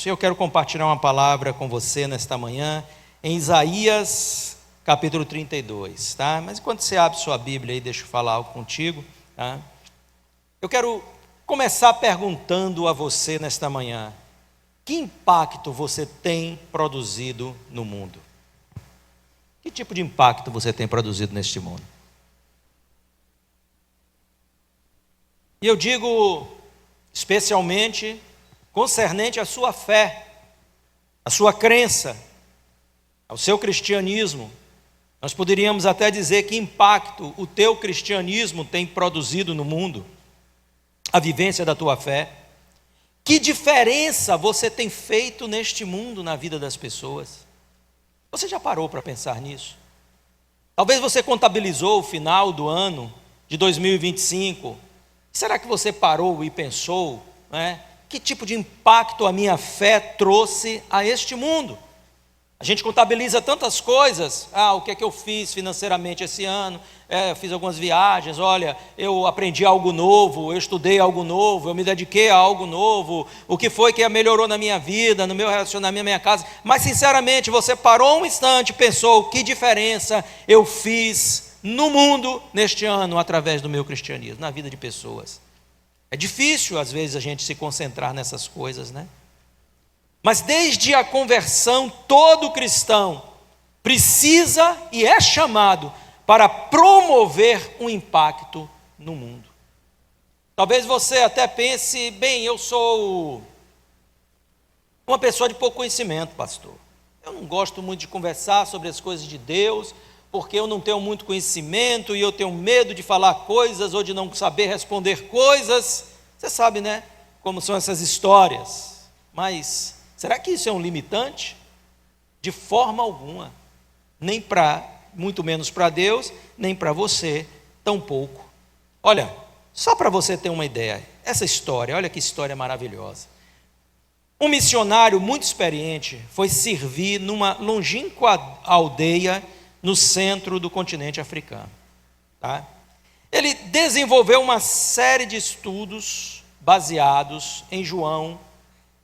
isso. Eu quero compartilhar uma palavra com você nesta manhã, em Isaías, capítulo 32, tá? Mas enquanto você abre sua Bíblia aí, deixa eu falar algo contigo, tá? Eu quero começar perguntando a você nesta manhã: que impacto você tem produzido no mundo? Que tipo de impacto você tem produzido neste mundo? E eu digo especialmente concernente à sua fé, à sua crença, ao seu cristianismo. Nós poderíamos até dizer que impacto o teu cristianismo tem produzido no mundo, a vivência da tua fé. Que diferença você tem feito neste mundo, na vida das pessoas? Você já parou para pensar nisso? Talvez você contabilizou o final do ano de 2025. Será que você parou e pensou, que tipo de impacto a minha fé trouxe a este mundo? A gente contabiliza tantas coisas. O que é que eu fiz financeiramente esse ano? Eu fiz algumas viagens, olha, eu aprendi algo novo, eu estudei algo novo, eu me dediquei a algo novo, o que foi que melhorou na minha vida, no meu relacionamento, na minha casa. Mas sinceramente, você parou um instante e pensou: que diferença eu fiz no mundo neste ano através do meu cristianismo, na vida de pessoas? É difícil às vezes a gente se concentrar nessas coisas, né? Mas desde a conversão, todo cristão precisa e é chamado para promover um impacto no mundo. Talvez você até pense: bem, eu sou uma pessoa de pouco conhecimento, pastor. Eu não gosto muito de conversar sobre as coisas de Deus, porque eu não tenho muito conhecimento e eu tenho medo de falar coisas ou de não saber responder coisas. Você sabe, né, como são essas histórias. Mas será que isso é um limitante? De forma alguma. Nem muito menos para Deus, nem para você, tampouco. Olha, só para você ter uma ideia, essa história, olha que história maravilhosa. Um missionário muito experiente foi servir numa longínqua aldeia no centro do continente africano, tá? Ele desenvolveu uma série de estudos baseados em João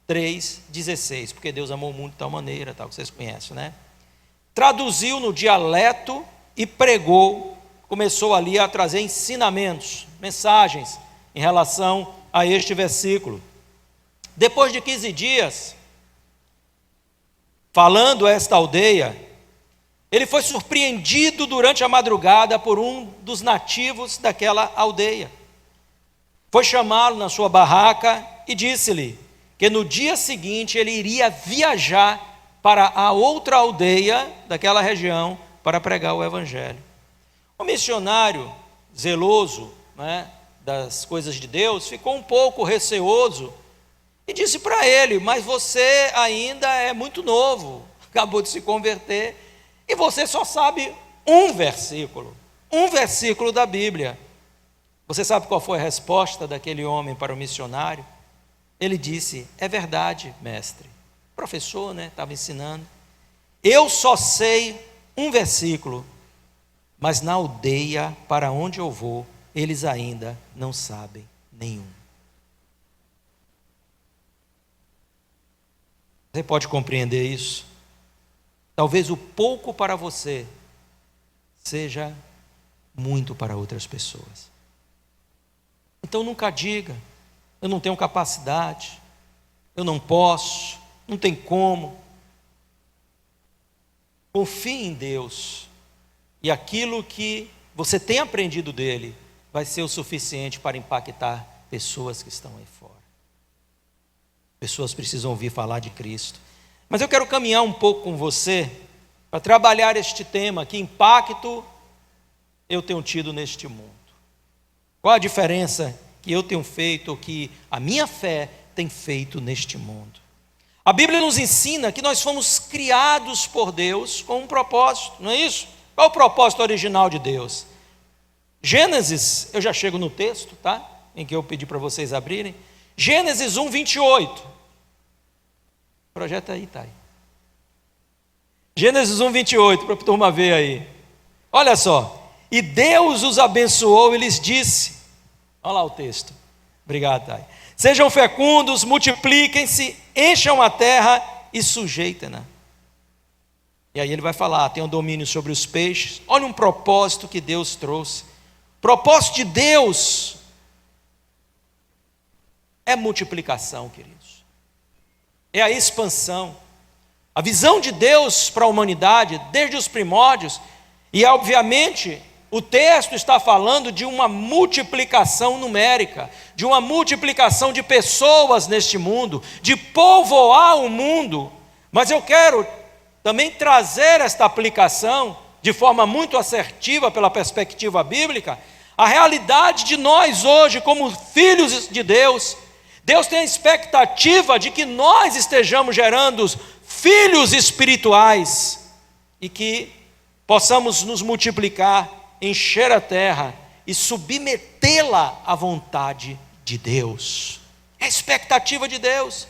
3,16, porque Deus amou o mundo de tal maneira, tal, que vocês conhecem, né? Traduziu no dialeto e pregou, começou ali a trazer ensinamentos, mensagens em relação a este versículo. Depois de 15 dias, falando a esta aldeia, ele foi surpreendido durante a madrugada por um dos nativos daquela aldeia. Foi chamá-lo na sua barraca e disse-lhe que no dia seguinte ele iria viajar para a outra aldeia daquela região para pregar o evangelho. O missionário, zeloso, das coisas de Deus, ficou um pouco receoso e disse para ele: mas você ainda é muito novo, acabou de se converter, e você só sabe um versículo da Bíblia. Você sabe qual foi a resposta daquele homem para o missionário? Ele disse: é verdade, mestre. Professor, estava ensinando. Eu só sei um versículo, mas na aldeia para onde eu vou, eles ainda não sabem nenhum. Você pode compreender isso? Talvez o pouco para você seja muito para outras pessoas. Então nunca diga: eu não tenho capacidade, eu não posso, não tem como. Confie em Deus, e aquilo que você tem aprendido dele vai ser o suficiente para impactar pessoas que estão aí fora. Pessoas precisam ouvir falar de Cristo. Mas eu quero caminhar um pouco com você para trabalhar este tema: que impacto eu tenho tido neste mundo? Qual a diferença que eu tenho feito, ou que a minha fé tem feito neste mundo? A Bíblia nos ensina que nós fomos criados por Deus com um propósito, não é isso? Qual é o propósito original de Deus? Gênesis, eu já chego no texto, tá? Em que eu pedi para vocês abrirem. Gênesis 1:28. Projeta aí, tá aí. Gênesis 1:28, para a turma ver aí. Olha só. E Deus os abençoou e lhes disse, olha lá o texto. Obrigado, Thay. Sejam fecundos, multipliquem-se, encham a terra e sujeitem-na. E aí ele vai falar, tenham domínio sobre os peixes. Olha um propósito que Deus trouxe. O propósito de Deus é multiplicação, queridos. É a expansão. A visão de Deus para a humanidade, desde os primórdios, e obviamente o texto está falando de uma multiplicação numérica, de uma multiplicação de pessoas neste mundo, de povoar o mundo. Mas eu quero também trazer esta aplicação de forma muito assertiva pela perspectiva bíblica, a realidade de nós hoje como filhos de Deus. Deus tem a expectativa de que nós estejamos gerando filhos espirituais e que possamos nos multiplicar, encher a terra e submetê-la à vontade de Deus. É a expectativa de Deus.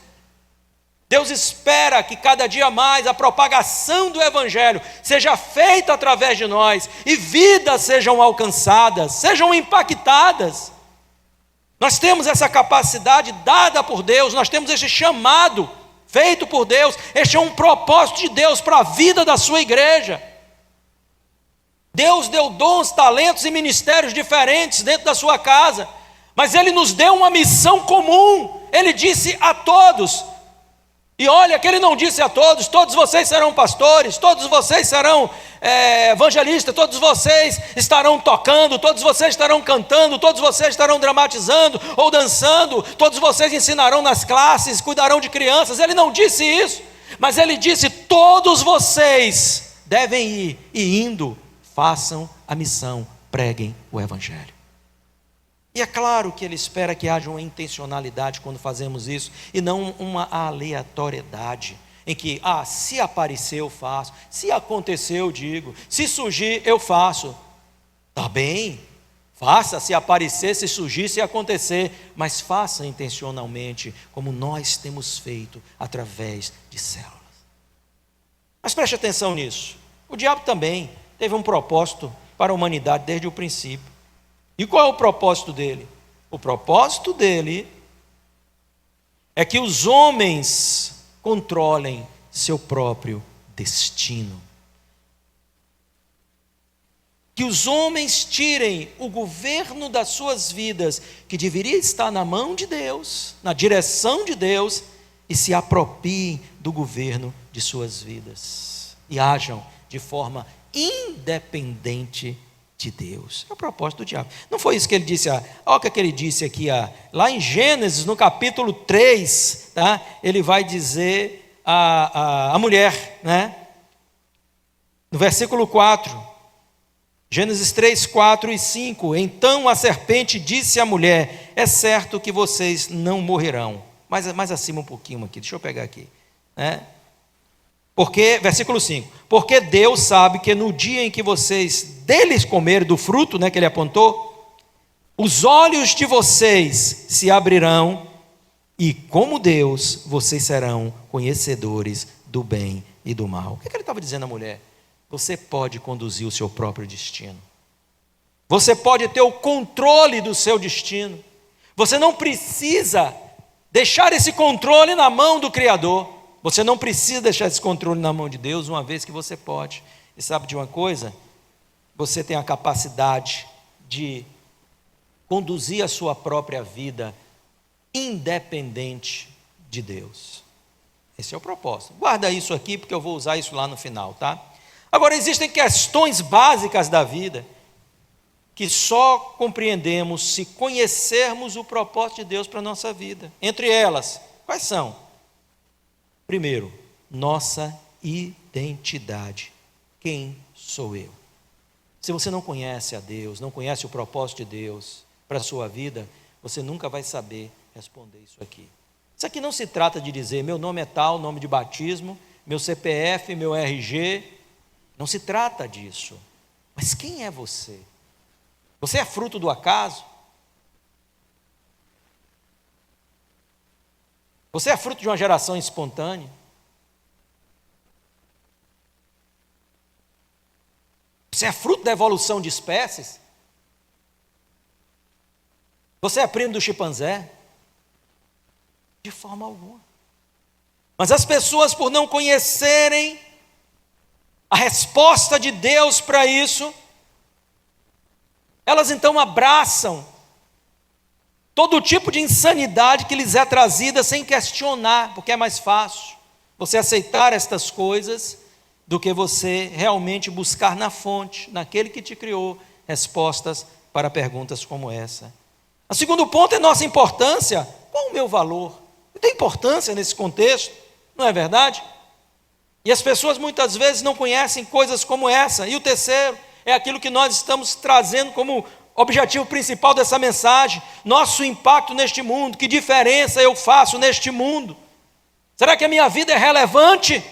Deus espera que cada dia mais a propagação do Evangelho seja feita através de nós e vidas sejam alcançadas, sejam impactadas. Nós temos essa capacidade dada por Deus, nós temos esse chamado feito por Deus, este é um propósito de Deus para a vida da sua igreja. Deus deu dons, talentos e ministérios diferentes dentro da sua casa, mas Ele nos deu uma missão comum. Ele disse a todos, e olha que Ele não disse a todos, todos vocês serão pastores, todos vocês serão evangelistas, todos vocês estarão tocando, todos vocês estarão cantando, todos vocês estarão dramatizando ou dançando, todos vocês ensinarão nas classes, cuidarão de crianças. Ele não disse isso, mas Ele disse, todos vocês devem ir, e indo, façam a missão, preguem o Evangelho. E é claro que Ele espera que haja uma intencionalidade quando fazemos isso, e não uma aleatoriedade, em que, se aparecer eu faço, se acontecer eu digo, se surgir eu faço. Está bem, faça, se aparecer, se surgir, se acontecer, mas faça intencionalmente, como nós temos feito através de células. Mas preste atenção nisso, o diabo também teve um propósito para a humanidade desde o princípio. E qual é o propósito dele? O propósito dele é que os homens controlem seu próprio destino. Que os homens tirem o governo das suas vidas, que deveria estar na mão de Deus, na direção de Deus, e se apropriem do governo de suas vidas. E hajam de forma independente de Deus. É o propósito do diabo. Não foi isso que ele disse, olha o que ele disse aqui, lá em Gênesis, no capítulo 3, tá? Ele vai dizer a mulher, né? No versículo 4, Gênesis 3, 4 e 5, então a serpente disse à mulher, é certo que vocês não morrerão. Mais acima um pouquinho aqui, deixa eu pegar aqui, né? Porque, versículo 5, porque Deus sabe que no dia em que vocês deles comerem do fruto, né, que ele apontou, os olhos de vocês se abrirão e como Deus, vocês serão conhecedores do bem e do mal. O que ele estava dizendo à mulher? Você pode conduzir o seu próprio destino. Você pode ter o controle do seu destino. Você não precisa deixar esse controle na mão do Criador. Você não precisa deixar esse controle na mão de Deus, uma vez que você pode. E sabe de uma coisa? Você tem a capacidade de conduzir a sua própria vida independente de Deus. Esse é o propósito. Guarda isso aqui, porque eu vou usar isso lá no final, tá? Agora, existem questões básicas da vida que só compreendemos se conhecermos o propósito de Deus para a nossa vida. Entre elas, quais são? Primeiro, nossa identidade. Quem sou eu? Se você não conhece a Deus, não conhece o propósito de Deus para a sua vida, você nunca vai saber responder isso aqui. Isso aqui não se trata de dizer, meu nome é tal, nome de batismo, meu CPF, meu RG. Não se trata disso. Mas quem é você? Você é fruto do acaso? Você é fruto de uma geração espontânea? Você é fruto da evolução de espécies? Você é primo do chimpanzé? De forma alguma. Mas as pessoas, por não conhecerem a resposta de Deus para isso, elas então abraçam todo tipo de insanidade que lhes é trazida sem questionar, porque é mais fácil você aceitar estas coisas do que você realmente buscar na fonte, naquele que te criou, respostas para perguntas como essa. O segundo ponto é nossa importância. Qual o meu valor? Tem importância nesse contexto, não é verdade? E as pessoas muitas vezes não conhecem coisas como essa. E o terceiro é aquilo que nós estamos trazendo como objetivo principal dessa mensagem: nosso impacto neste mundo. Que diferença eu faço neste mundo? Será que a minha vida é relevante?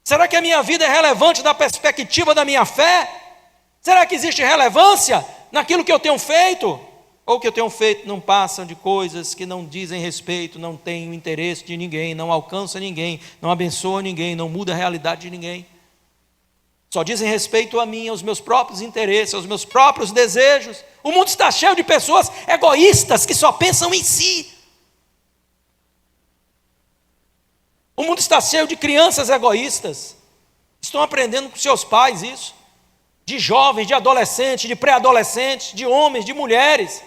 Será que a minha vida é relevante da perspectiva da minha fé? Será que existe relevância naquilo que eu tenho feito? Ou o que eu tenho feito não passam de coisas que não dizem respeito, não têm o interesse de ninguém, não alcança ninguém, não abençoa ninguém, não muda a realidade de ninguém. Só dizem respeito a mim, aos meus próprios interesses, aos meus próprios desejos. O mundo está cheio de pessoas egoístas que só pensam em si. O mundo está cheio de crianças egoístas. Estão aprendendo com seus pais isso. De jovens, de adolescentes, de pré-adolescentes, de homens, de mulheres,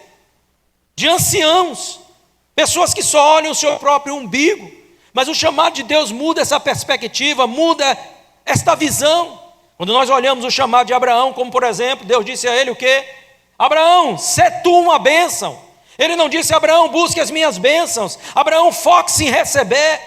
de anciãos, pessoas que só olham o seu próprio umbigo. Mas o chamado de Deus muda essa perspectiva, muda esta visão. Quando nós olhamos o chamado de Abraão, como por exemplo, Deus disse a ele o quê? Abraão, sê tu uma bênção. Ele não disse: Abraão, busque as minhas bênçãos. Abraão, foque-se em receber.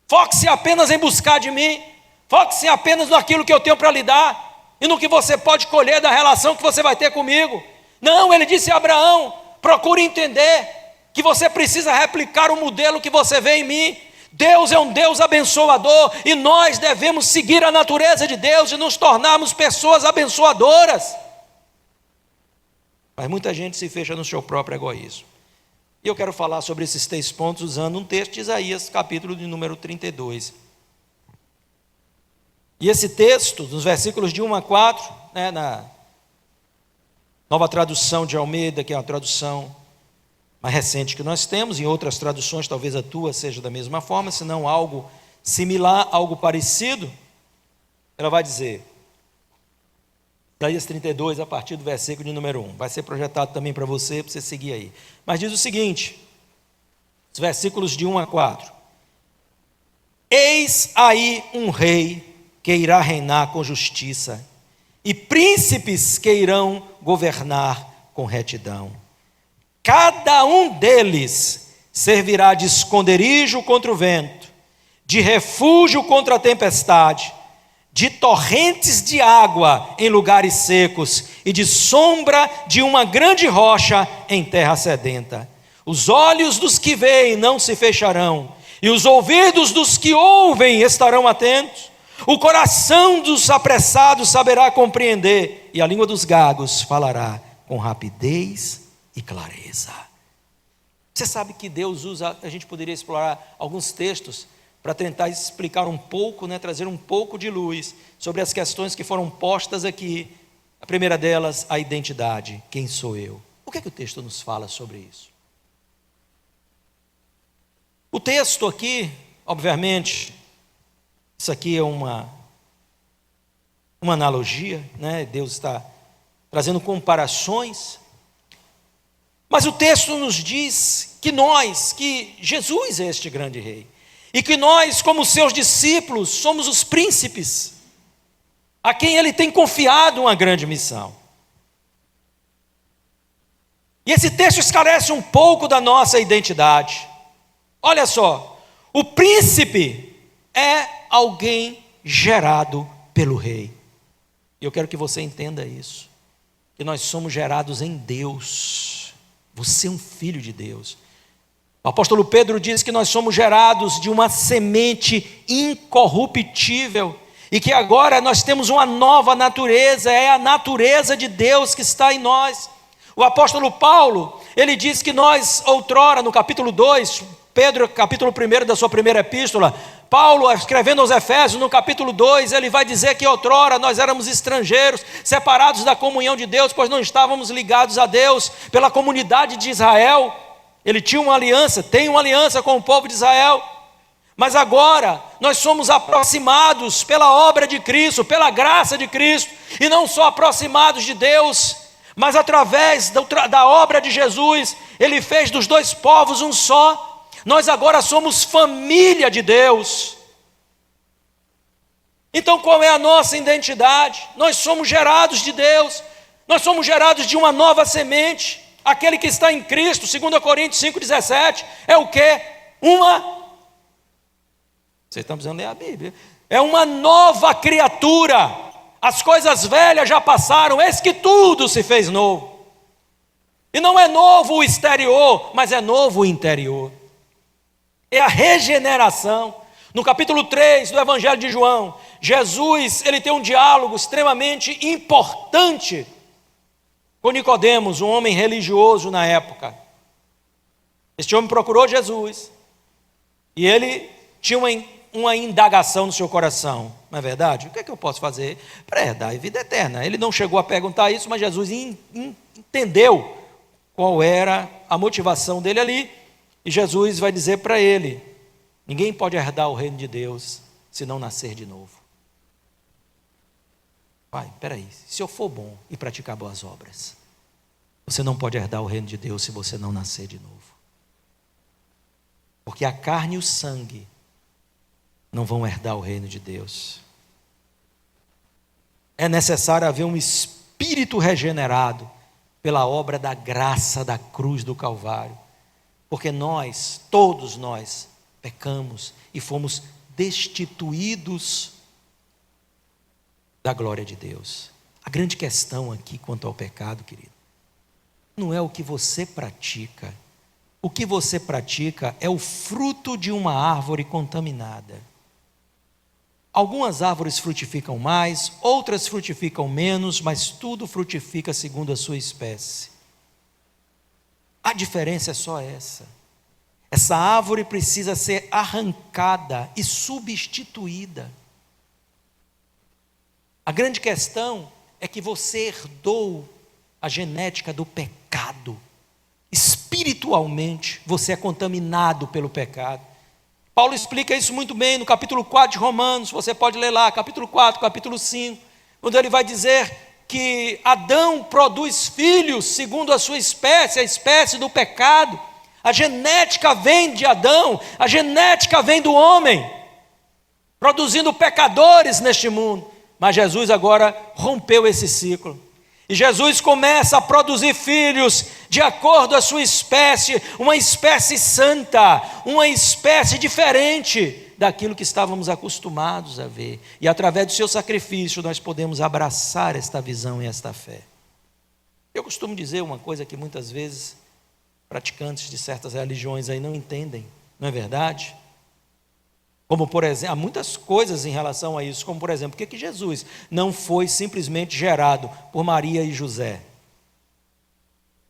Foque-se apenas em buscar de mim. Foque-se apenas naquilo que eu tenho para lhe dar e no que você pode colher da relação que você vai ter comigo. Não, ele disse a Abraão: procure entender que você precisa replicar o modelo que você vê em mim. Deus é um Deus abençoador e nós devemos seguir a natureza de Deus e nos tornarmos pessoas abençoadoras. Mas muita gente se fecha no seu próprio egoísmo. E eu quero falar sobre esses 3 pontos usando um texto de Isaías, capítulo de número 32. E esse texto, nos versículos de 1 a 4, na Nova Tradução de Almeida, que é uma tradução mais recente que nós temos, em outras traduções talvez a tua seja da mesma forma, se não algo similar, algo parecido, ela vai dizer, Isaías 32, a partir do versículo de número 1, vai ser projetado também para você seguir aí, mas diz o seguinte, os versículos de 1 a 4, eis aí um rei que irá reinar com justiça, e príncipes que irão governar com retidão. Cada um deles servirá de esconderijo contra o vento, de refúgio contra a tempestade, de torrentes de água em lugares secos e de sombra de uma grande rocha em terra sedenta. Os olhos dos que veem não se fecharão, e os ouvidos dos que ouvem estarão atentos. O coração dos apressados saberá compreender, e a língua dos gagos falará com rapidez e clareza. Você sabe que Deus usa, a gente poderia explorar alguns textos para tentar explicar um pouco, trazer um pouco de luz sobre as questões que foram postas aqui. A primeira delas, a identidade. Quem sou eu? O que é que o texto nos fala sobre isso? O texto aqui, obviamente, isso aqui é uma analogia, Deus está trazendo comparações, mas o texto nos diz que Jesus é este grande rei, e que nós, como seus discípulos, somos os príncipes, a quem ele tem confiado uma grande missão. E esse texto esclarece um pouco da nossa identidade. Olha só, o príncipe é alguém gerado pelo rei. E eu quero que você entenda isso, que nós somos gerados em Deus. Você é um filho de Deus. O apóstolo Pedro diz que nós somos gerados de uma semente incorruptível e que agora nós temos uma nova natureza, é a natureza de Deus que está em nós. O apóstolo Paulo, ele diz que nós outrora, no capítulo 2, Pedro, capítulo 1 da sua primeira epístola, Paulo, escrevendo aos Efésios, no capítulo 2, ele vai dizer que outrora nós éramos estrangeiros, separados da comunhão de Deus, pois não estávamos ligados a Deus pela comunidade de Israel. Ele tinha uma aliança, tem uma aliança com o povo de Israel, mas agora nós somos aproximados pela obra de Cristo, pela graça de Cristo, e não só aproximados de Deus, mas através da obra de Jesus, Ele fez dos dois povos um só. Nós agora somos família de Deus. Então qual é a nossa identidade? Nós somos gerados de Deus, nós somos gerados de uma nova semente. Aquele que está em Cristo, 2 Coríntios 5,17, é o quê? Vocês estão precisando ler a Bíblia. É uma nova criatura. As coisas velhas já passaram, eis que tudo se fez novo. E não é novo o exterior, mas é novo o interior. É a regeneração. No capítulo 3 do Evangelho de João, Jesus, ele tem um diálogo extremamente importante com Nicodemos, um homem religioso na época. Este homem procurou Jesus e ele tinha uma indagação no seu coração, não é verdade? O que é que eu posso fazer para herdar a vida eterna? Ele não chegou a perguntar isso, mas Jesus entendeu qual era a motivação dele ali, e Jesus vai dizer para ele: ninguém pode herdar o reino de Deus se não nascer de novo. Pai, peraí, se eu for bom e praticar boas obras, você não pode herdar o reino de Deus se você não nascer de novo. Porque a carne e o sangue não vão herdar o reino de Deus. É necessário haver um espírito regenerado pela obra da graça da cruz do Calvário. Porque nós, todos nós, pecamos e fomos destituídos da glória de Deus. A grande questão aqui quanto ao pecado, querido, não é o que você pratica. O que você pratica é o fruto de uma árvore contaminada. Algumas árvores frutificam mais, outras frutificam menos, mas tudo frutifica segundo a sua espécie. A diferença é só essa. Essa árvore precisa ser arrancada e substituída. A grande questão é que você herdou a genética do pecado. Espiritualmente, você é contaminado pelo pecado. Paulo explica isso muito bem no capítulo 4 de Romanos, você pode ler lá, capítulo 4, capítulo 5, onde ele vai dizer que Adão produz filhos segundo a sua espécie, a espécie do pecado. A genética vem de Adão, a genética vem do homem, produzindo pecadores neste mundo. Mas Jesus agora rompeu esse ciclo. E Jesus começa a produzir filhos de acordo à sua espécie, uma espécie santa, uma espécie diferente daquilo que estávamos acostumados a ver. E através do seu sacrifício nós podemos abraçar esta visão e esta fé. Eu costumo dizer uma coisa que muitas vezes praticantes de certas religiões aí não entendem, não é verdade? Como por exemplo, há muitas coisas em relação a isso, como por exemplo, por que Jesus não foi simplesmente gerado por Maria e José?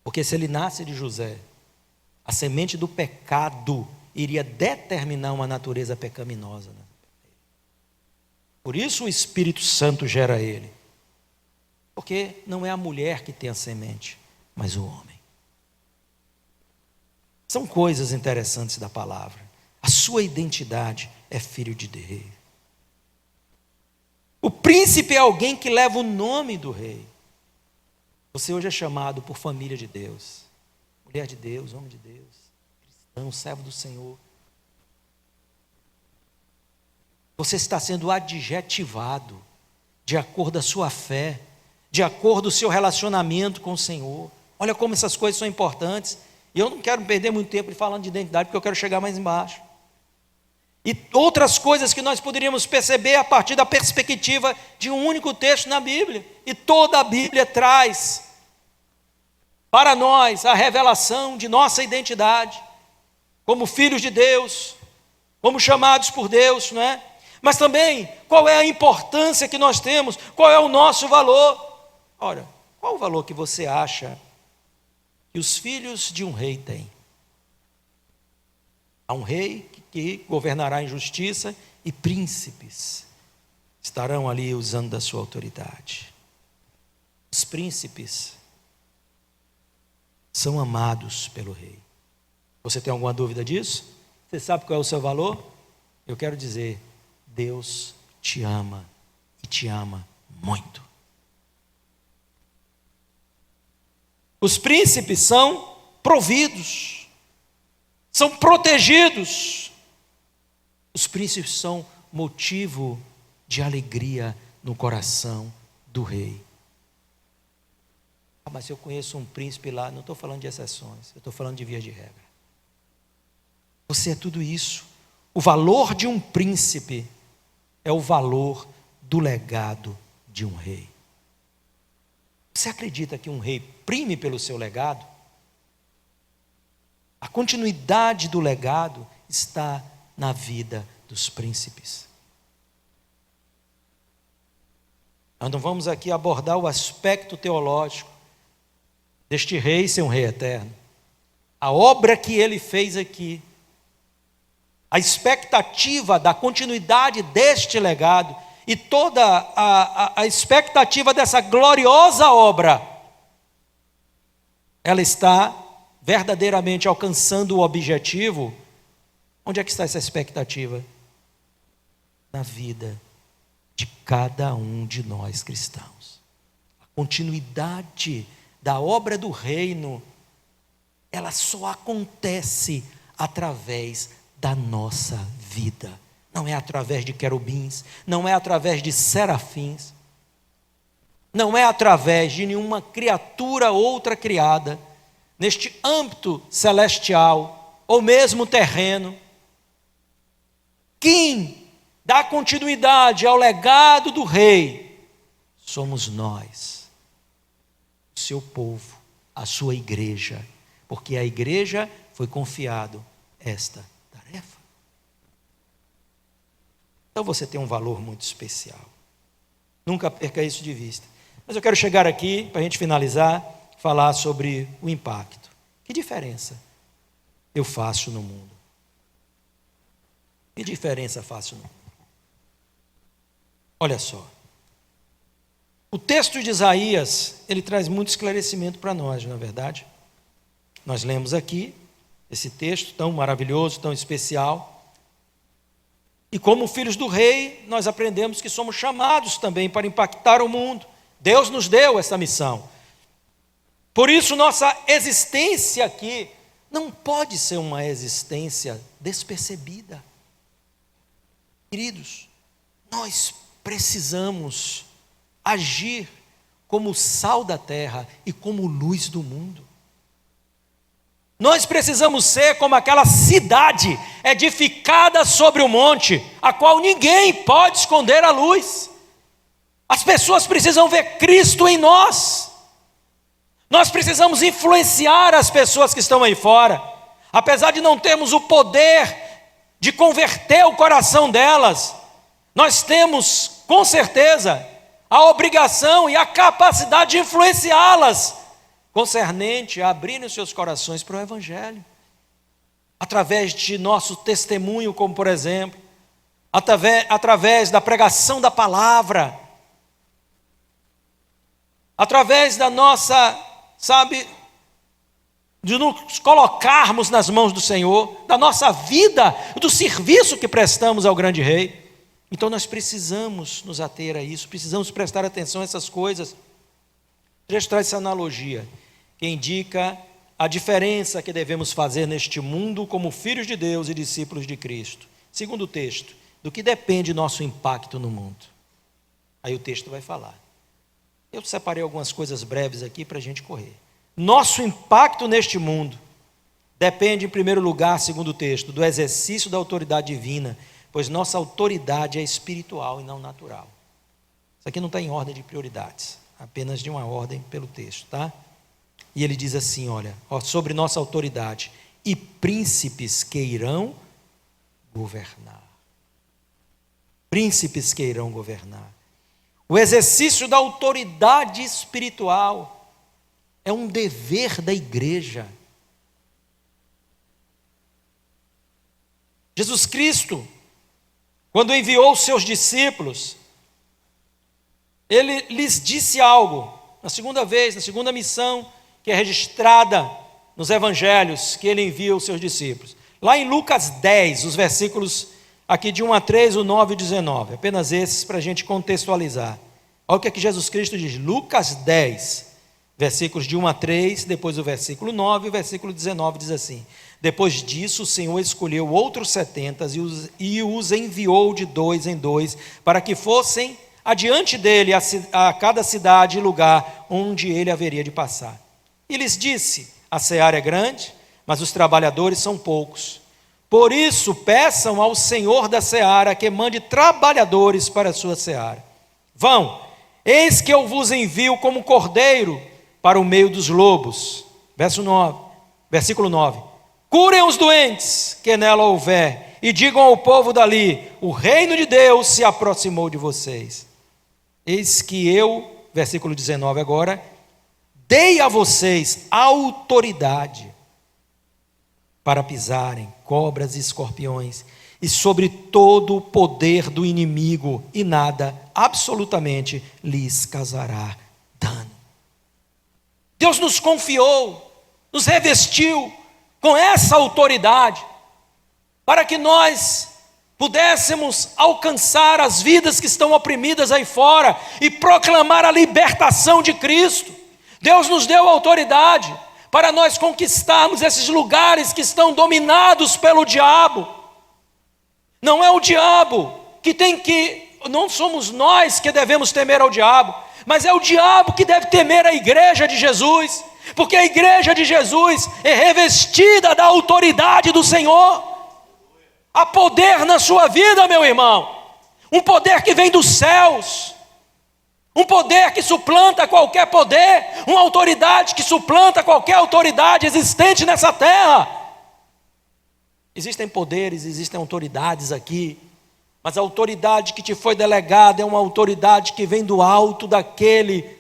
Porque se ele nasce de José, a semente do pecado iria determinar uma natureza pecaminosa. Por isso o Espírito Santo gera ele. Porque não é a mulher que tem a semente, mas o homem. São coisas interessantes da palavra. A sua identidade é filho de rei. O príncipe é alguém que leva o nome do rei. Você hoje é chamado por família de Deus, mulher de Deus, homem de Deus, cristão, servo do Senhor. Você está sendo adjetivado de acordo com a sua fé, de acordo com o seu relacionamento com o Senhor. Olha como essas coisas são importantes. E eu não quero perder muito tempo falando de identidade, porque eu quero chegar mais embaixo. E outras coisas que nós poderíamos perceber a partir da perspectiva de um único texto na Bíblia. E toda a Bíblia traz para nós a revelação de nossa identidade, como filhos de Deus, como chamados por Deus, não é? Mas também, qual é a importância que nós temos, qual é o nosso valor. Ora, qual o valor que você acha que os filhos de um rei têm? Há um rei que governará em justiça e príncipes estarão ali usando da sua autoridade. Os príncipes são amados pelo rei. Você tem alguma dúvida disso? Você sabe qual é o seu valor? Eu quero dizer, Deus te ama e te ama muito. Os príncipes são providos, são protegidos. Os príncipes são motivo de alegria no coração do rei. Mas eu conheço um príncipe lá, não estou falando de exceções, eu estou falando de via de regra. Você é tudo isso. O valor de um príncipe é o valor do legado de um rei. Você acredita que um rei prime pelo seu legado? A continuidade do legado está na vida dos príncipes. Nós não vamos aqui abordar o aspecto teológico deste rei ser um rei eterno. A obra que ele fez aqui, a expectativa da continuidade deste legado e toda a expectativa dessa gloriosa obra, ela está verdadeiramente alcançando o objetivo. Onde é que está essa expectativa? Na vida de cada um de nós cristãos. A continuidade da obra do reino, ela só acontece através da nossa vida. Não é através de querubins, não é através de serafins, não é através de nenhuma criatura outra criada, neste âmbito celestial, ou mesmo terreno. Quem dá continuidade ao legado do rei somos nós, o seu povo, a sua igreja, porque a igreja foi confiado esta tarefa. Então você tem um valor muito especial. Nunca perca isso de vista. Mas eu quero chegar aqui, para a gente finalizar, falar sobre o impacto. Que diferença eu faço no mundo? Que diferença faço no mundo? Olha só. O texto de Isaías, ele traz muito esclarecimento para nós, não é verdade? Nós lemos aqui esse texto tão maravilhoso, tão especial. E como filhos do rei, nós aprendemos que somos chamados também para impactar o mundo. Deus nos deu essa missão. Por isso, nossa existência aqui não pode ser uma existência despercebida. Queridos, nós precisamos agir como sal da terra e como luz do mundo. Nós precisamos ser como aquela cidade edificada sobre o monte, a qual ninguém pode esconder a luz. As pessoas precisam ver Cristo em nós. Nós precisamos influenciar as pessoas que estão aí fora. Apesar de não termos o poder de converter o coração delas, nós temos, com certeza, a obrigação e a capacidade de influenciá-las concernente a abrirem os seus corações para o Evangelho, através de nosso testemunho, como por exemplo, através da pregação da palavra, através da nossa, de nos colocarmos nas mãos do Senhor, da nossa vida, do serviço que prestamos ao grande rei. Então nós precisamos nos ater a isso, precisamos prestar atenção a essas coisas. O texto traz essa analogia, que indica a diferença que devemos fazer neste mundo como filhos de Deus e discípulos de Cristo. Segundo o texto, do que depende nosso impacto no mundo. Aí o texto vai falar. Eu separei algumas coisas breves aqui para a gente correr. Nosso impacto neste mundo depende, em primeiro lugar, segundo o texto, do exercício da autoridade divina, pois nossa autoridade é espiritual e não natural. Isso aqui não está em ordem de prioridades, apenas de uma ordem pelo texto, tá? E ele diz assim, olha, sobre nossa autoridade, e príncipes que irão governar. Príncipes que irão governar. O exercício da autoridade espiritual é um dever da igreja. Jesus Cristo, quando enviou os seus discípulos, ele lhes disse algo, na segunda vez, na segunda missão, que é registrada nos evangelhos que ele envia aos seus discípulos. Lá em Lucas 10, os versículos aqui de 1 a 3, o 9 e 19, apenas esses para a gente contextualizar. Olha o que é que Jesus Cristo diz, Lucas 10, versículos de 1 a 3, depois o versículo 9 e o versículo 19 diz assim: depois disso o Senhor escolheu outros 70 e os enviou de 2 em 2, para que fossem adiante dele a cada cidade e lugar onde ele haveria de passar. E lhes disse: a seara é grande, mas os trabalhadores são poucos. Por isso peçam ao Senhor da seara que mande trabalhadores para a sua seara. Vão, eis que eu vos envio como cordeiro para o meio dos lobos. Versículo 9. Curem os doentes que nela houver, e digam ao povo dali: o reino de Deus se aproximou de vocês. Eis que eu, versículo 19 agora, dei a vocês autoridade para pisarem cobras e escorpiões, e sobre todo o poder do inimigo, e nada, absolutamente, lhes causará dano. Deus nos confiou, nos revestiu com essa autoridade, para que nós pudéssemos alcançar as vidas que estão oprimidas aí fora, e proclamar a libertação de Cristo. Deus nos deu autoridade para nós conquistarmos esses lugares que estão dominados pelo diabo. Não é o diabo não somos nós que devemos temer ao diabo, mas é o diabo que deve temer a igreja de Jesus, porque a igreja de Jesus é revestida da autoridade do Senhor. Há poder na sua vida, meu irmão, um poder que vem dos céus, um poder que suplanta qualquer poder, uma autoridade que suplanta qualquer autoridade existente nessa terra. Existem poderes, existem autoridades aqui, mas a autoridade que te foi delegada é uma autoridade que vem do alto, daquele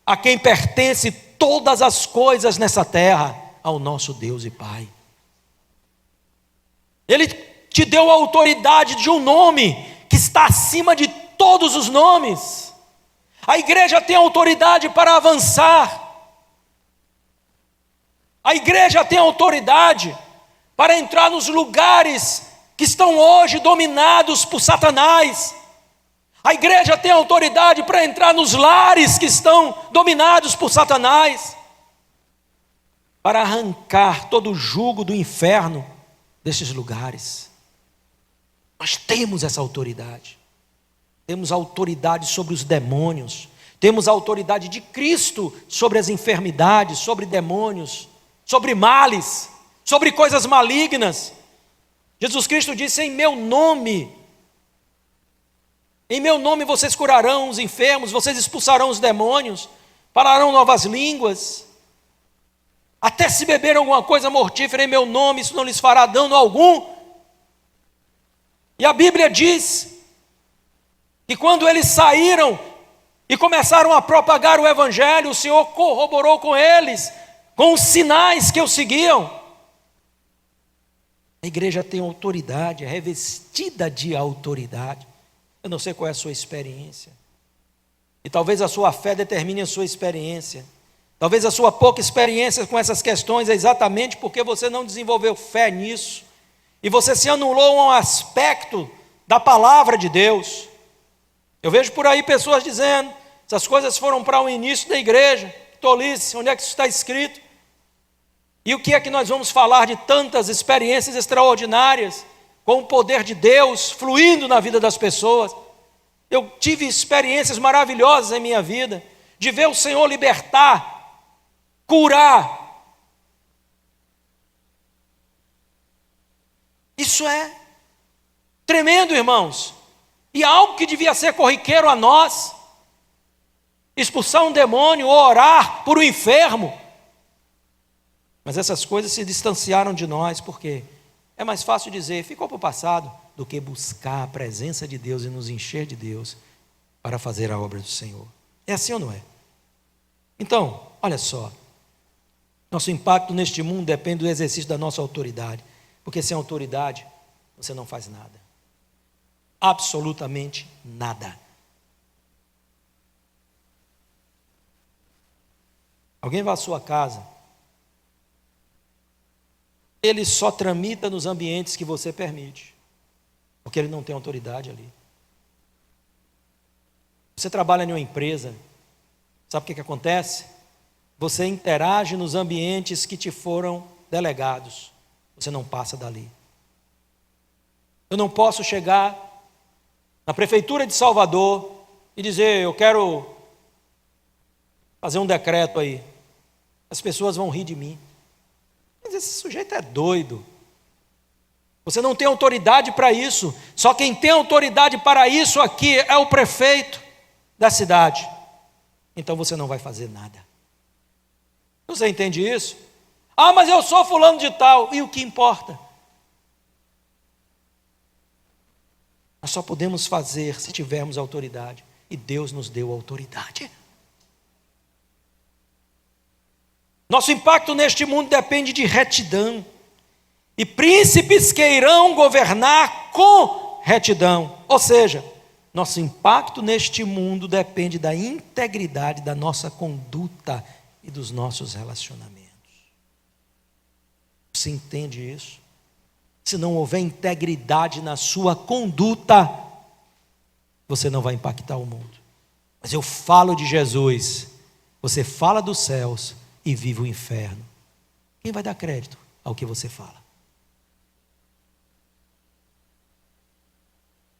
a quem pertence todas as coisas nessa terra, ao nosso Deus e Pai. Ele te deu a autoridade de um nome que está acima de todos os nomes. A igreja tem autoridade para avançar. A igreja tem autoridade para entrar nos lugares que estão hoje dominados por Satanás. A igreja tem autoridade para entrar nos lares que estão dominados por Satanás, para arrancar todo o jugo do inferno desses lugares. Nós temos essa autoridade. Temos autoridade sobre os demônios. Temos a autoridade de Cristo sobre as enfermidades, sobre demônios, sobre males, sobre coisas malignas. Jesus Cristo disse: em meu nome vocês curarão os enfermos, vocês expulsarão os demônios, falarão novas línguas. Até se beber alguma coisa mortífera em meu nome, isso não lhes fará dano algum. E a Bíblia diz que quando eles saíram e começaram a propagar o Evangelho, o Senhor corroborou com eles, com os sinais que o seguiam. A igreja tem autoridade, é revestida de autoridade. Eu não sei qual é a sua experiência, e talvez a sua fé determine a sua experiência. Talvez a sua pouca experiência com essas questões é exatamente porque você não desenvolveu fé nisso, e você se anulou a um aspecto da palavra de Deus. Eu vejo por aí pessoas dizendo: essas coisas foram para o início da igreja. Tolice, onde é que isso está escrito? E o que é que nós vamos falar de tantas experiências extraordinárias, com o poder de Deus fluindo na vida das pessoas? Eu tive experiências maravilhosas em minha vida, de ver o Senhor libertar, curar. Isso é tremendo, irmãos, e algo que devia ser corriqueiro a nós. Expulsar um demônio ou orar por um enfermo. Mas essas coisas se distanciaram de nós, porque é mais fácil dizer, ficou para o passado, do que buscar a presença de Deus e nos encher de Deus para fazer a obra do Senhor. É assim ou não é? Então, olha só, nosso impacto neste mundo depende do exercício da nossa autoridade, porque sem autoridade você não faz nada, absolutamente nada. Alguém vai à sua casa ele só tramita nos ambientes que você permite, porque ele não tem autoridade ali. Você trabalha em uma empresa, sabe o que acontece? Você interage nos ambientes que te foram delegados, você não passa dali. Eu não posso chegar na prefeitura de Salvador e dizer, eu quero fazer um decreto aí. As pessoas vão rir de mim. Mas esse sujeito é doido. Você não tem autoridade para isso. Só quem tem autoridade para isso aqui é o prefeito da cidade. Então você não vai fazer nada. Você entende isso? Ah, mas eu sou fulano de tal. E o que importa? Nós só podemos fazer se tivermos autoridade. E Deus nos deu autoridade. Nosso impacto neste mundo depende de retidão. E príncipes que irão governar com retidão. Ou seja, nosso impacto neste mundo depende da integridade da nossa conduta e dos nossos relacionamentos. Você entende isso? Se não houver integridade na sua conduta, você não vai impactar o mundo. Mas eu falo de Jesus, você fala dos céus e vive o inferno. Quem vai dar crédito ao que você fala?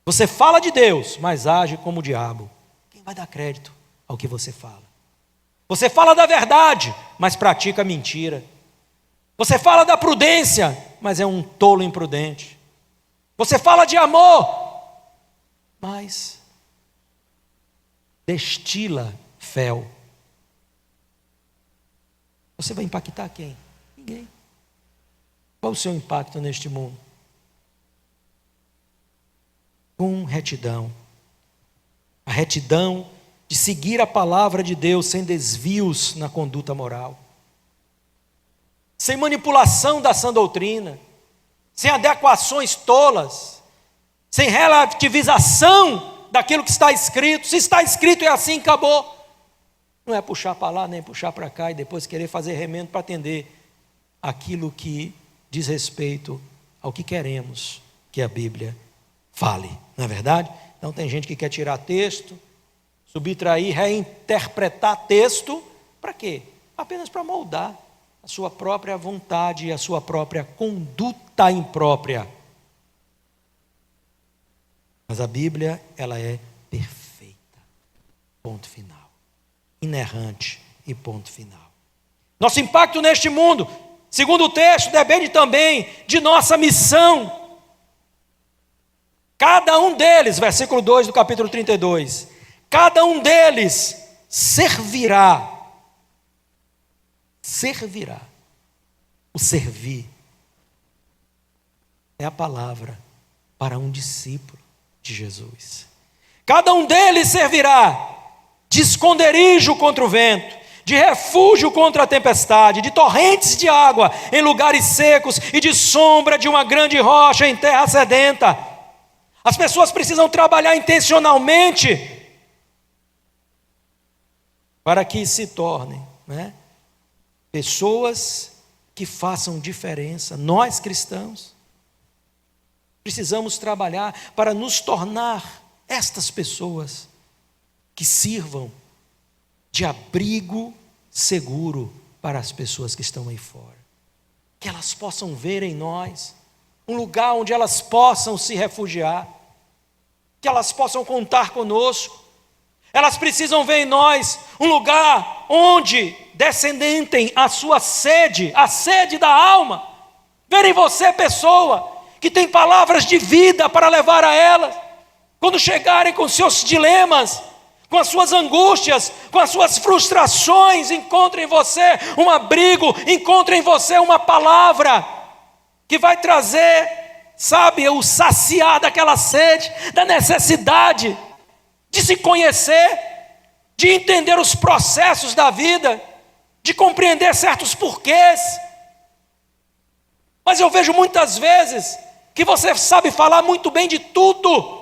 Você fala de Deus, mas age como o diabo. Quem vai dar crédito ao que você fala? Você fala da verdade, mas pratica mentira. Você fala da prudência, mas é um tolo imprudente. Você fala de amor, mas destila fel. Você vai impactar quem? Ninguém. Qual o seu impacto neste mundo? Com retidão. A retidão de seguir a palavra de Deus sem desvios na conduta moral, sem manipulação da sã doutrina, sem adequações tolas, sem relativização daquilo que está escrito. Se está escrito é assim, acabou. Não é puxar para lá, nem puxar para cá e depois querer fazer remendo para atender aquilo que diz respeito ao que queremos que a Bíblia fale, não é verdade? Então tem gente que quer tirar texto, subtrair, reinterpretar texto, para quê? Apenas para moldar a sua própria vontade e a sua própria conduta imprópria. Mas a Bíblia, ela é perfeita, ponto final. Inerrante e ponto final. Nosso impacto neste mundo, segundo o texto, depende também de nossa missão. Cada um deles, versículo 2 do capítulo 32, cada um deles servirá. Servirá. O servir é a palavra para um discípulo de Jesus. Cada um deles servirá de esconderijo contra o vento, de refúgio contra a tempestade, de torrentes de água em lugares secos e de sombra de uma grande rocha em terra sedenta. As pessoas precisam trabalhar intencionalmente para que se tornem, pessoas que façam diferença. Nós cristãos precisamos trabalhar para nos tornar estas pessoas que sirvam de abrigo seguro para as pessoas que estão aí fora. Que elas possam ver em nós um lugar onde elas possam se refugiar, que elas possam contar conosco. Elas precisam ver em nós um lugar onde descendentem a sua sede, a sede da alma. Ver em você, pessoa, que tem palavras de vida para levar a elas. Quando chegarem com seus dilemas, com as suas angústias, com as suas frustrações, encontre em você um abrigo, encontre em você uma palavra que vai trazer, o saciar daquela sede, da necessidade de se conhecer, de entender os processos da vida, de compreender certos porquês. Mas eu vejo muitas vezes que você sabe falar muito bem de tudo.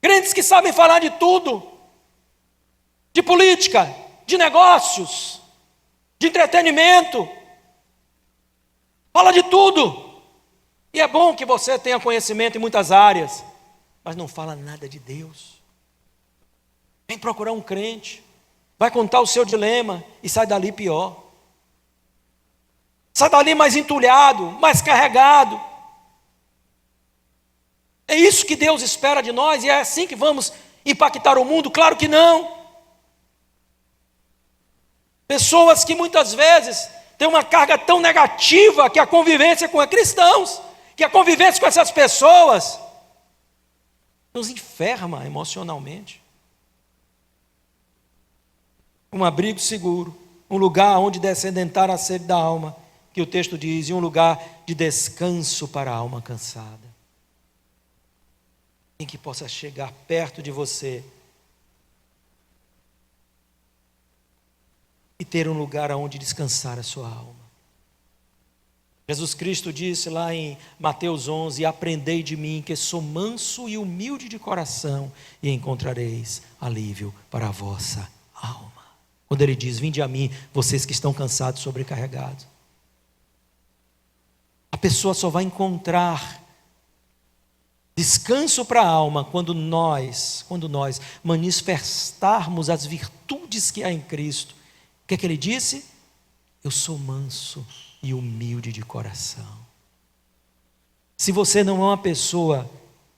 Crentes que sabem falar de tudo, de política, de negócios, de entretenimento, fala de tudo. E é bom que você tenha conhecimento em muitas áreas, mas não fala nada de Deus. Vem procurar um crente, vai contar o seu dilema e sai dali pior. Sai dali mais entulhado, mais carregado. É isso que Deus espera de nós e é assim que vamos impactar o mundo? Claro que não. Pessoas que muitas vezes têm uma carga tão negativa que a convivência com cristãos, que a convivência com essas pessoas nos enferma emocionalmente. Um abrigo seguro, um lugar onde descedentar a sede da alma, que o texto diz, e um lugar de descanso para a alma cansada. Em que possa chegar perto de você e ter um lugar onde descansar a sua alma. Jesus Cristo disse lá em Mateus 11, aprendei de mim que sou manso e humilde de coração e encontrareis alívio para a vossa alma. Quando ele diz, vinde a mim, vocês que estão cansados, sobrecarregados. A pessoa só vai encontrar descanso para a alma quando nós manifestarmos as virtudes que há em Cristo. O que é que ele disse? Eu sou manso e humilde de coração. Se você não é uma pessoa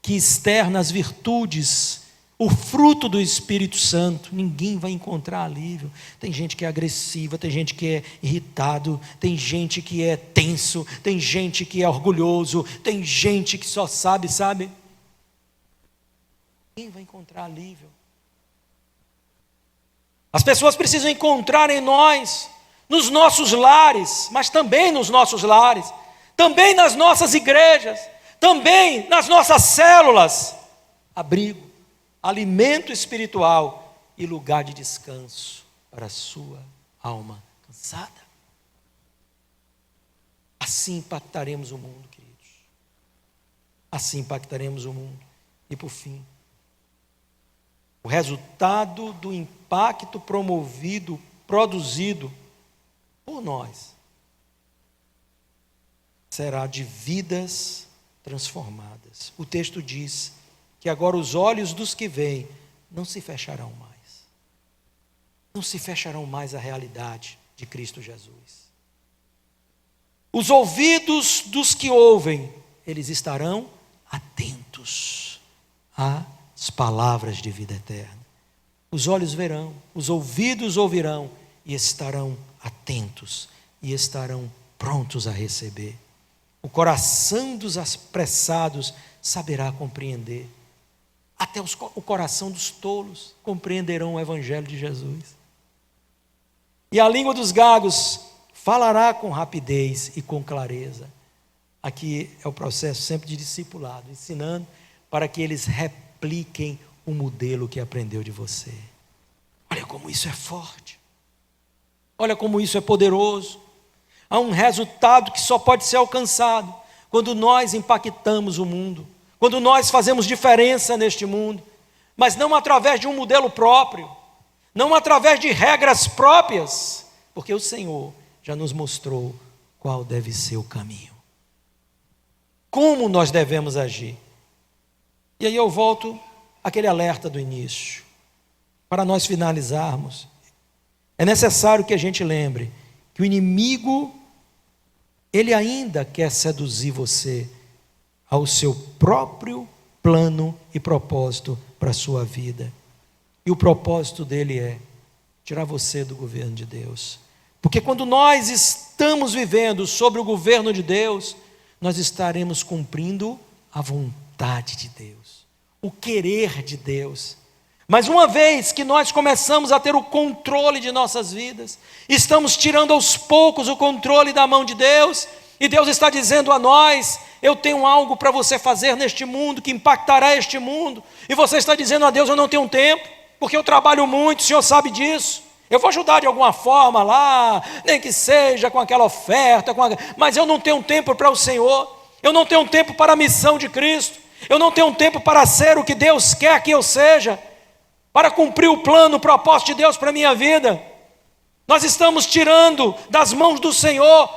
que externa as virtudes, o fruto do Espírito Santo, ninguém vai encontrar alívio. Tem gente que é agressiva, tem gente que é irritado, tem gente que é tenso, tem gente que é orgulhoso, tem gente que só sabe. Ninguém vai encontrar alívio. As pessoas precisam encontrar em nós, nos nossos lares, mas também nos nossos lares, também nas nossas igrejas, também nas nossas células, abrigo, alimento espiritual e lugar de descanso para a sua alma cansada. Assim impactaremos o mundo, queridos. Assim impactaremos o mundo. E por fim, o resultado do impacto produzido por nós será de vidas transformadas. O texto diz que agora os olhos dos que veem não se fecharão mais. Não se fecharão mais à realidade de Cristo Jesus. Os ouvidos dos que ouvem, eles estarão atentos às palavras de vida eterna. Os olhos verão, os ouvidos ouvirão e estarão atentos e estarão prontos a receber. O coração dos apressados saberá compreender. Até o coração dos tolos compreenderão o Evangelho de Jesus. E a língua dos gagos falará com rapidez e com clareza. Aqui é o processo sempre de discipulado, ensinando para que eles repliquem o modelo que aprendeu de você. Olha como isso é forte. Olha como isso é poderoso. Há um resultado que só pode ser alcançado quando nós impactamos o mundo, quando nós fazemos diferença neste mundo, mas não através de um modelo próprio, não através de regras próprias, porque o Senhor já nos mostrou qual deve ser o caminho. Como nós devemos agir. E aí eu volto àquele alerta do início. Para nós finalizarmos, é necessário que a gente lembre que o inimigo, ele ainda quer seduzir você ao seu próprio plano e propósito para a sua vida. E o propósito dele é tirar você do governo de Deus. Porque quando nós estamos vivendo sobre o governo de Deus, nós estaremos cumprindo a vontade de Deus, o querer de Deus. Mas uma vez que nós começamos a ter o controle de nossas vidas, estamos tirando aos poucos o controle da mão de Deus, e Deus está dizendo a nós, eu tenho algo para você fazer neste mundo, que impactará este mundo, e você está dizendo a Deus, eu não tenho tempo, porque eu trabalho muito, o Senhor sabe disso, eu vou ajudar de alguma forma lá, nem que seja com aquela oferta, mas eu não tenho tempo para o Senhor, eu não tenho tempo para a missão de Cristo, eu não tenho tempo para ser o que Deus quer que eu seja, para cumprir o plano, o propósito de Deus para a minha vida. Nós estamos tirando das mãos do Senhor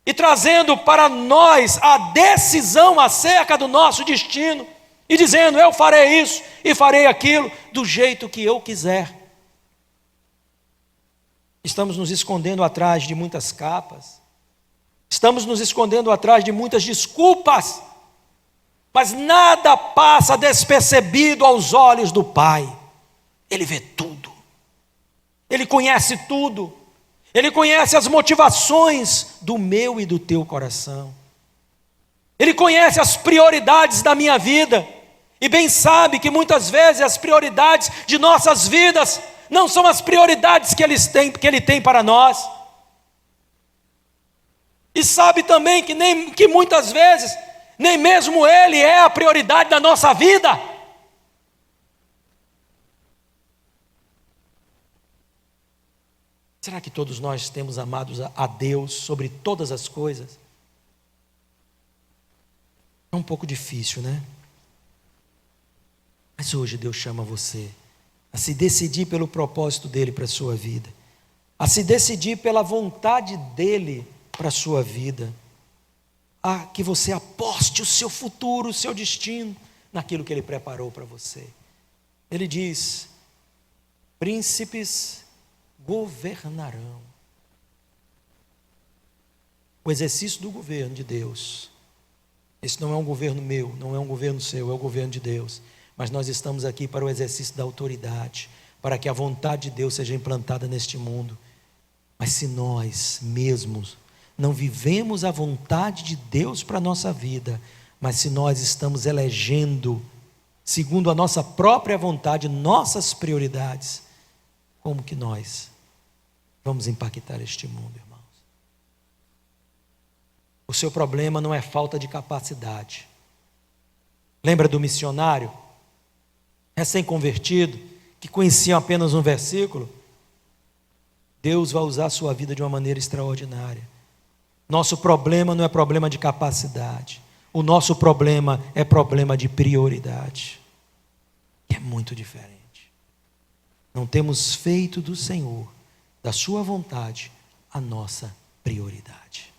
e trazendo para nós a decisão acerca do nosso destino, e dizendo: eu farei isso e farei aquilo do jeito que eu quiser. Estamos nos escondendo atrás de muitas capas, estamos nos escondendo atrás de muitas desculpas, mas nada passa despercebido aos olhos do Pai. Ele vê tudo, Ele conhece tudo, Ele conhece as motivações do meu e do teu coração, Ele conhece as prioridades da minha vida, e bem sabe que muitas vezes as prioridades de nossas vidas não são as prioridades que Ele tem para nós. E sabe também que muitas vezes nem mesmo Ele é a prioridade da nossa vida. Será que todos nós temos amado a Deus sobre todas as coisas? É um pouco difícil, né? Mas hoje Deus chama você a se decidir pelo propósito dEle para a sua vida, a se decidir pela vontade dEle para a sua vida, a que você aposte o seu futuro, o seu destino, naquilo que Ele preparou para você. Ele diz: príncipes governarão. O exercício do governo de Deus, esse não é um governo meu, não é um governo seu, é o governo de Deus. Mas nós estamos aqui para o exercício da autoridade, para que a vontade de Deus seja implantada neste mundo. Mas se nós mesmos não vivemos a vontade de Deus para a nossa vida, mas se nós estamos elegendo, segundo a nossa própria vontade, nossas prioridades, como que nós vamos impactar este mundo, irmãos? O seu problema não é falta de capacidade. Lembra do missionário recém-convertido, que conhecia apenas um versículo? Deus vai usar a sua vida de uma maneira extraordinária. Nosso problema não é problema de capacidade, o nosso problema é problema de prioridade, que é muito diferente. Não temos feito do Senhor, da sua vontade, a nossa prioridade.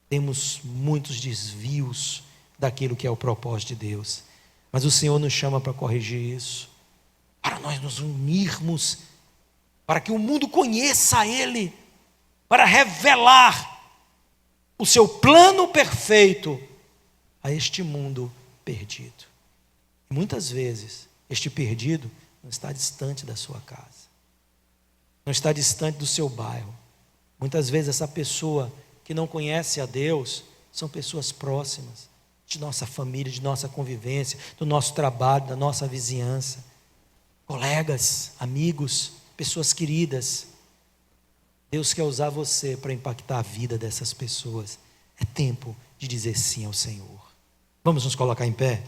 Temos muitos desvios daquilo que é o propósito de Deus, mas o Senhor nos chama para corrigir isso, para nós nos unirmos, para que o mundo conheça Ele, para revelar o seu plano perfeito a este mundo perdido. E muitas vezes este perdido não está distante da sua casa, não está distante do seu bairro. Muitas vezes essa pessoa que não conhece a Deus são pessoas próximas de nossa família, de nossa convivência, do nosso trabalho, da nossa vizinhança, colegas, amigos, pessoas queridas. Deus quer usar você para impactar a vida dessas pessoas. É tempo de dizer sim ao Senhor. Vamos nos colocar em pé?